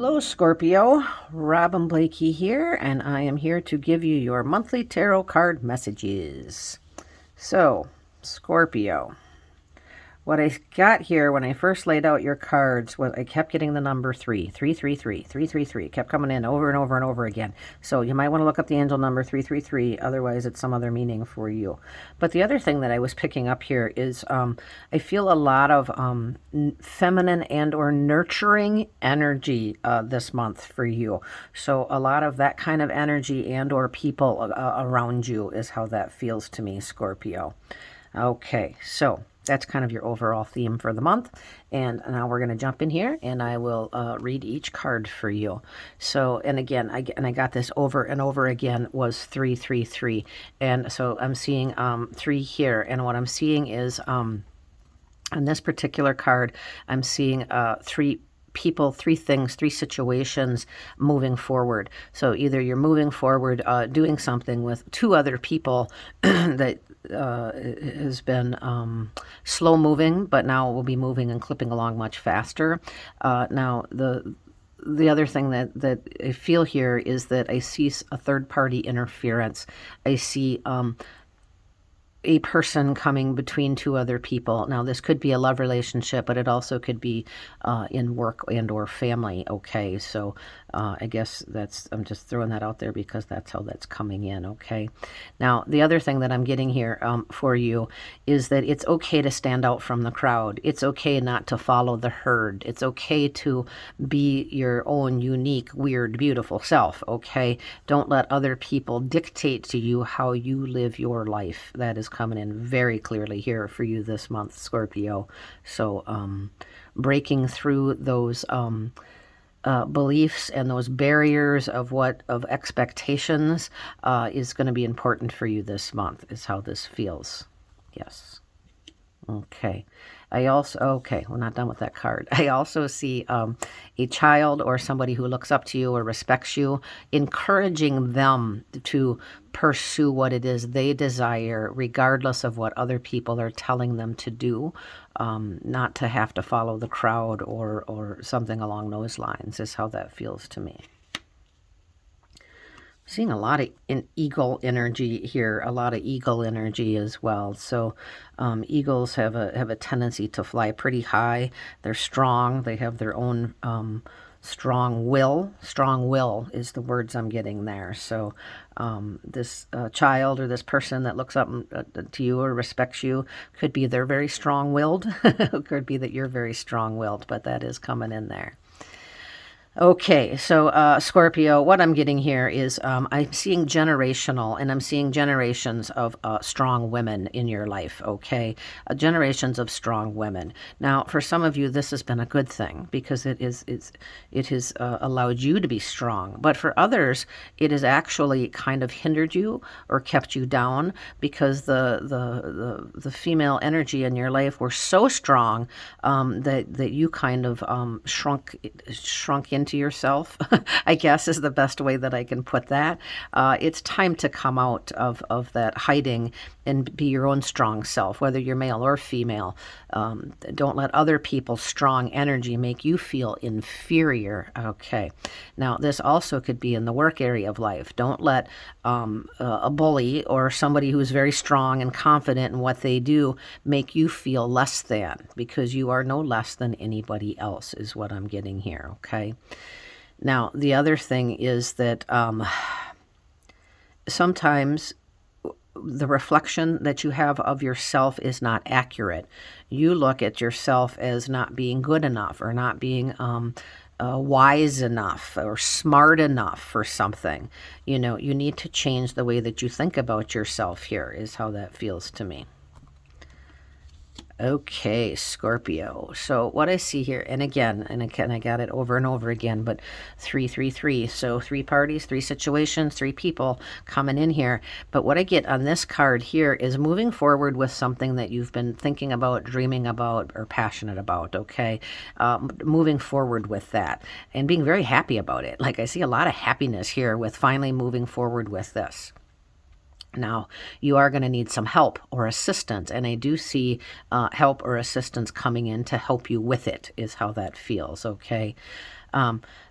Hello, Scorpio. Robin Blakey here, and I am here to give you your monthly tarot card messages. So, Scorpio, what I got here when I first laid out your cards was I kept getting the number 3, 333, 333. It kept coming in over and over and over again. So you might want to look up the angel number 333. Otherwise, it's some other meaning for you. But the other thing that I was picking up here is I feel a lot of feminine and or nurturing energy this month for you. So a lot of that kind of energy and or people around you is how that feels to me, Scorpio. Okay, so that's kind of your overall theme for the month. And now we're going to jump in here and I will read each card for you. So, and again, I got this over and over again was 333. And so I'm seeing 3 here. And what I'm seeing is on this particular card, I'm seeing 3 people, 3 things, 3 situations moving forward. So either you're moving forward, doing something with 2 other people that has been slow moving, but now will be moving and clipping along much faster. Now the other thing that I feel here is that I see a third party interference. I see a person coming between 2 other people. Now, this could be a love relationship, but it also could be in work and or family, okay? So I guess I'm just throwing that out there because that's how that's coming in, okay? Now, the other thing that I'm getting here for you is that it's okay to stand out from the crowd. It's okay not to follow the herd. It's okay to be your own unique, weird, beautiful self, okay? Don't let other people dictate to you how you live your life. That is coming in very clearly here for you this month, Scorpio. So breaking through those beliefs and those barriers of expectations is going to be important for you this month, is how this feels. Yes. Okay. We're not done with that card. I also see a child or somebody who looks up to you or respects you, encouraging them to pursue what it is they desire, regardless of what other people are telling them to do, not to have to follow the crowd or something along those lines, is how that feels to me. Seeing a lot of eagle energy here, a lot of eagle energy as well. So eagles have a tendency to fly pretty high. They're strong. They have their own strong will. Strong will is the words I'm getting there. So this child or this person that looks up to you or respects you could be they're very strong-willed. It could be that you're very strong-willed, but that is coming in there. Okay, so Scorpio, what I'm getting here is I'm seeing generational, and I'm seeing generations of strong women in your life, okay? Generations of strong women. Now, for some of you, this has been a good thing because it has allowed you to be strong. But for others, it has actually kind of hindered you or kept you down because the female energy in your life were so strong that you kind of shrunk into yourself, I guess is the best way that I can put that. It's time to come out of that hiding and be your own strong self, whether you're male or female. Don't let other people's strong energy make you feel inferior. Okay. Now, this also could be in the work area of life. Don't let a bully or somebody who's very strong and confident in what they do make you feel less than, because you are no less than anybody else, is what I'm getting here, okay? Now, the other thing is that sometimes the reflection that you have of yourself is not accurate. You look at yourself as not being good enough or not being wise enough or smart enough for something. You know, you need to change the way that you think about yourself here, is how that feels to me. Okay, Scorpio. So what I see here, and again, I got it over and over again, but 333. So 3 parties, 3 situations, 3 people coming in here. But what I get on this card here is moving forward with something that you've been thinking about, dreaming about, or passionate about, okay? Moving forward with that and being very happy about it. Like I see a lot of happiness here with finally moving forward with this. Now, you are going to need some help or assistance, and I do see help or assistance coming in to help you with it, is how that feels, okay?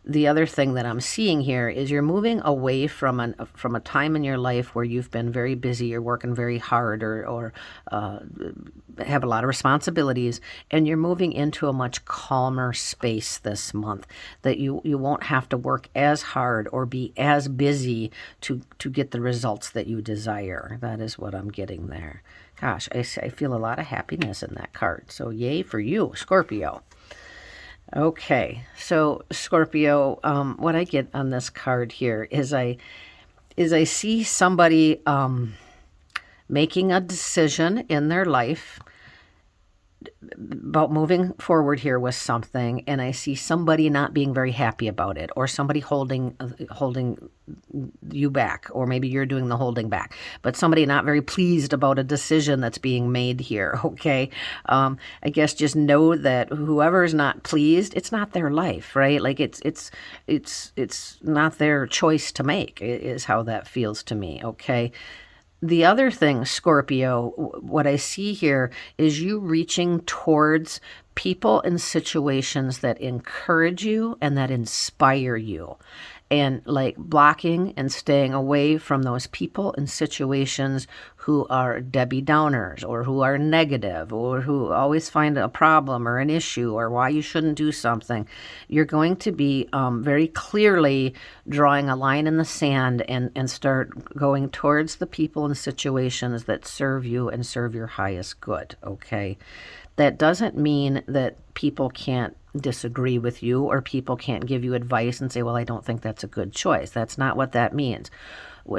The other thing that I'm seeing here is you're moving away from a time in your life where you've been very busy, you're working very hard, or have a lot of responsibilities, and you're moving into a much calmer space this month, that you won't have to work as hard or be as busy to get the results that you desire. That is what I'm getting there. Gosh, I feel a lot of happiness in that card. So yay for you, Scorpio. Okay, so Scorpio, what I get on this card here is I see somebody making a decision in their life about moving forward here with something, and I see somebody not being very happy about it, or somebody holding you back, or maybe you're doing the holding back, but somebody not very pleased about a decision that's being made here. Okay, I guess just know that whoever is not pleased, it's not their life, right? Like it's not their choice to make, is how that feels to me. Okay. The other thing, Scorpio, what I see here is you reaching towards people and situations that encourage you and that inspire you, and like blocking and staying away from those people and situations who are Debbie Downers, or who are negative, or who always find a problem or an issue or why you shouldn't do something. You're going to be very clearly drawing a line in the sand, and start going towards the people and situations that serve you and serve your highest good. Okay. That doesn't mean that people can't disagree with you, or people can't give you advice and say, well, I don't think that's a good choice. That's not what that means.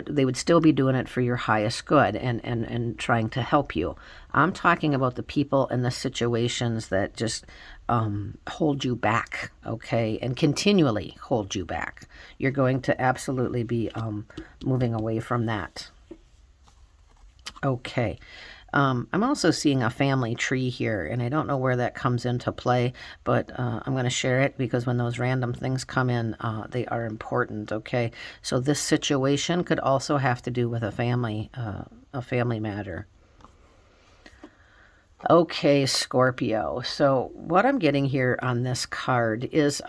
They would still be doing it for your highest good, and trying to help you. I'm talking about the people and the situations that just hold you back, okay, and continually hold you back. You're going to absolutely be moving away from that. Okay. I'm also seeing a family tree here, and I don't know where that comes into play, but I'm going to share it because when those random things come in, they are important, okay? So this situation could also have to do with a family matter. Okay, Scorpio. So what I'm getting here on this card is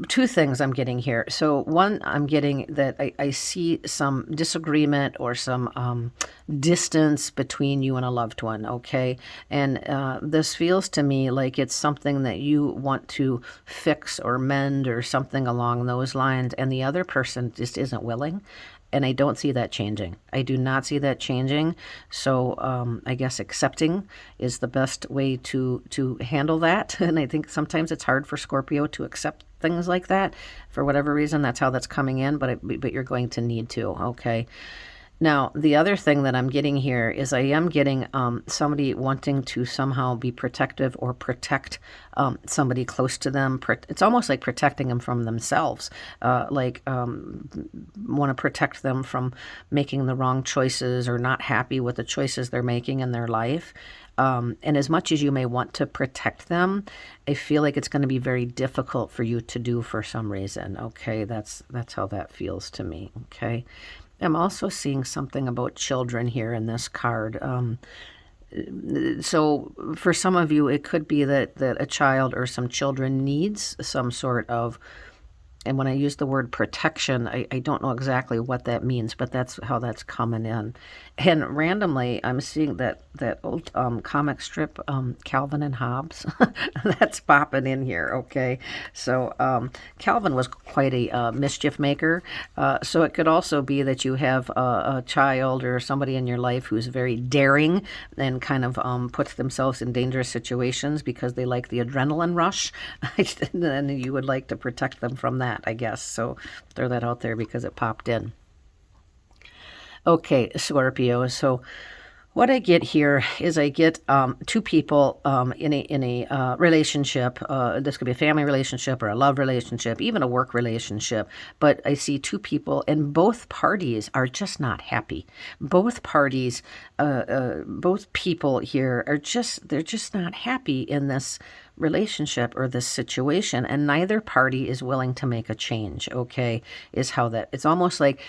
two things I'm getting here. So one, I'm getting that I see some disagreement or some distance between you and a loved one, okay? And this feels to me like it's something that you want to fix or mend or something along those lines, and the other person just isn't willing. And I don't see that changing. I do not see that changing. So I guess accepting is the best way to handle that. And I think sometimes it's hard for Scorpio to accept things like that. For whatever reason, that's how that's coming in. But you're going to need to, okay? Now, the other thing that I'm getting here is I am getting somebody wanting to somehow be protective or protect somebody close to them. It's almost like protecting them from themselves, want to protect them from making the wrong choices or not happy with the choices they're making in their life. And as much as you may want to protect them, I feel like it's going to be very difficult for you to do for some reason. Okay, that's how that feels to me. Okay. I'm also seeing something about children here in this card. So for some of you, it could be that a child or some children needs some sort of, and when I use the word protection, I don't know exactly what that means, but that's how that's coming in. And randomly, I'm seeing that old comic strip, Calvin and Hobbes, that's popping in here, okay? So Calvin was quite a mischief maker. So it could also be that you have a child or somebody in your life who's very daring and kind of puts themselves in dangerous situations because they like the adrenaline rush. And you would like to protect them from that, I guess. So throw that out there because it popped in. Okay, Scorpio. So what I get here is I get two people in a relationship. This could be a family relationship or a love relationship, even a work relationship. But I see two people, and both parties are just not happy. Both parties, both people here they're just not happy in this relationship or this situation, and neither party is willing to make a change, okay, is how that, it's almost like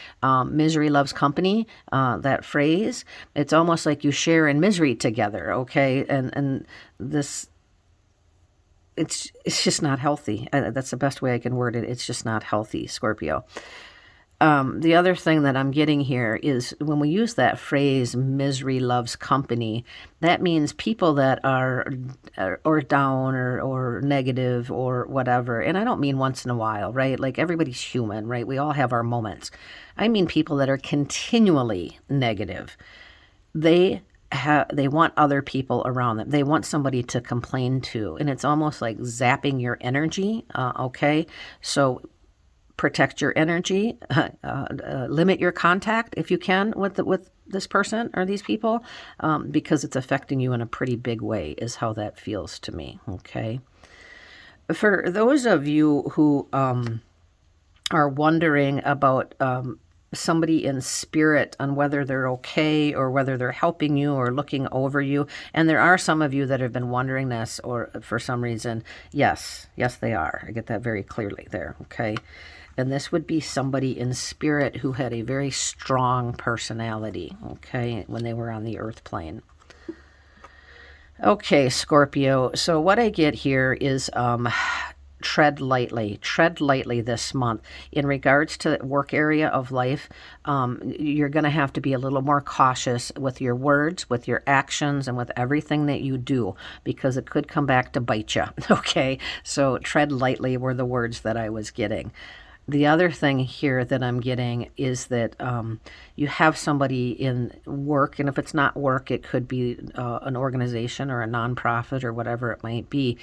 misery loves company, that phrase. It's almost like you share in misery together, okay, and this, it's just not healthy. That's the best way I can word it. It's just not healthy, Scorpio. The other thing that I'm getting here is when we use that phrase, misery loves company, that means people that are or down or negative or whatever. And I don't mean once in a while, right? Like everybody's human, right? We all have our moments. I mean people that are continually negative. They want other people around them. They want somebody to complain to. And it's almost like zapping your energy, okay? So protect your energy, limit your contact if you can with this person or these people, because it's affecting you in a pretty big way is how that feels to me, okay? For those of you who are wondering about somebody in spirit on whether they're okay or whether they're helping you or looking over you, and there are some of you that have been wondering this or for some reason, yes, they are. I get that very clearly there, okay? And this would be somebody in spirit who had a very strong personality, okay, when they were on the earth plane. Okay, Scorpio. So what I get here is tread lightly this month. In regards to the work area of life, you're going to have to be a little more cautious with your words, with your actions, and with everything that you do, because it could come back to bite you, okay? So tread lightly were the words that I was getting. The other thing here that I'm getting is that you have somebody in work, and if it's not work, it could be an organization or a nonprofit or whatever it might be.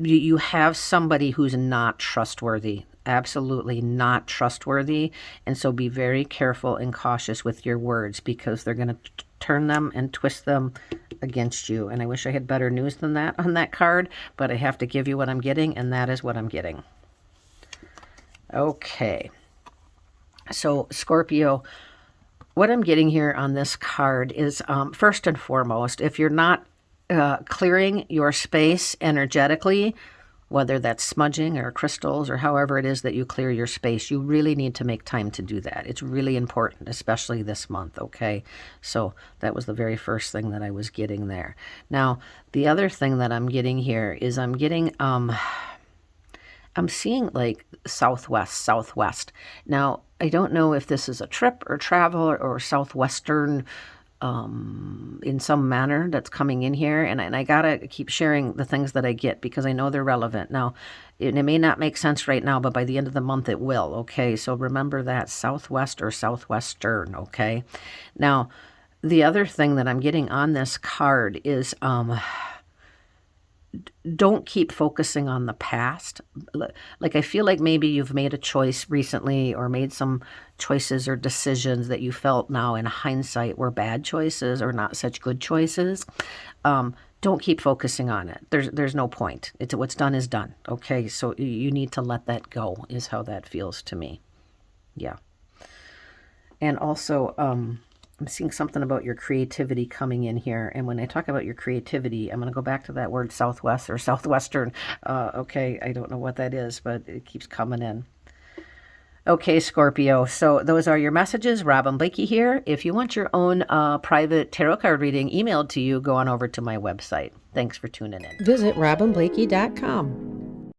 You have somebody who's not trustworthy, absolutely not trustworthy, and so be very careful and cautious with your words because they're going to turn them and twist them against you. And I wish I had better news than that on that card, but I have to give you what I'm getting, and that is what I'm getting. Okay, so Scorpio, what I'm getting here on this card is, first and foremost, if you're not clearing your space energetically, whether that's smudging or crystals or however it is that you clear your space, you really need to make time to do that. It's really important, especially this month, okay? So that was the very first thing that I was getting there. Now, the other thing that I'm getting here is I'm getting... I'm seeing like southwest. Now, I don't know if this is a trip or travel or southwestern in some manner that's coming in here. And I got to keep sharing the things that I get because I know they're relevant. Now, it may not make sense right now, but by the end of the month it will, okay? So remember that, southwest or southwestern, okay? Now, the other thing that I'm getting on this card is... don't keep focusing on the past. Like I feel like maybe you've made a choice recently or made some choices or decisions that you felt now in hindsight were bad choices or not such good choices. Don't keep focusing on it. There's no point. It's what's done is done. Okay, so you need to let that go is how that feels to me. Yeah. And also, I'm seeing something about your creativity coming in here. And when I talk about your creativity, I'm going to go back to that word southwest or southwestern. Okay, I don't know what that is, but it keeps coming in. Okay, Scorpio, so those are your messages. Robin Blakey here. If you want your own private tarot card reading emailed to you, go on over to my website. Thanks for tuning in. Visit robinblakey.com.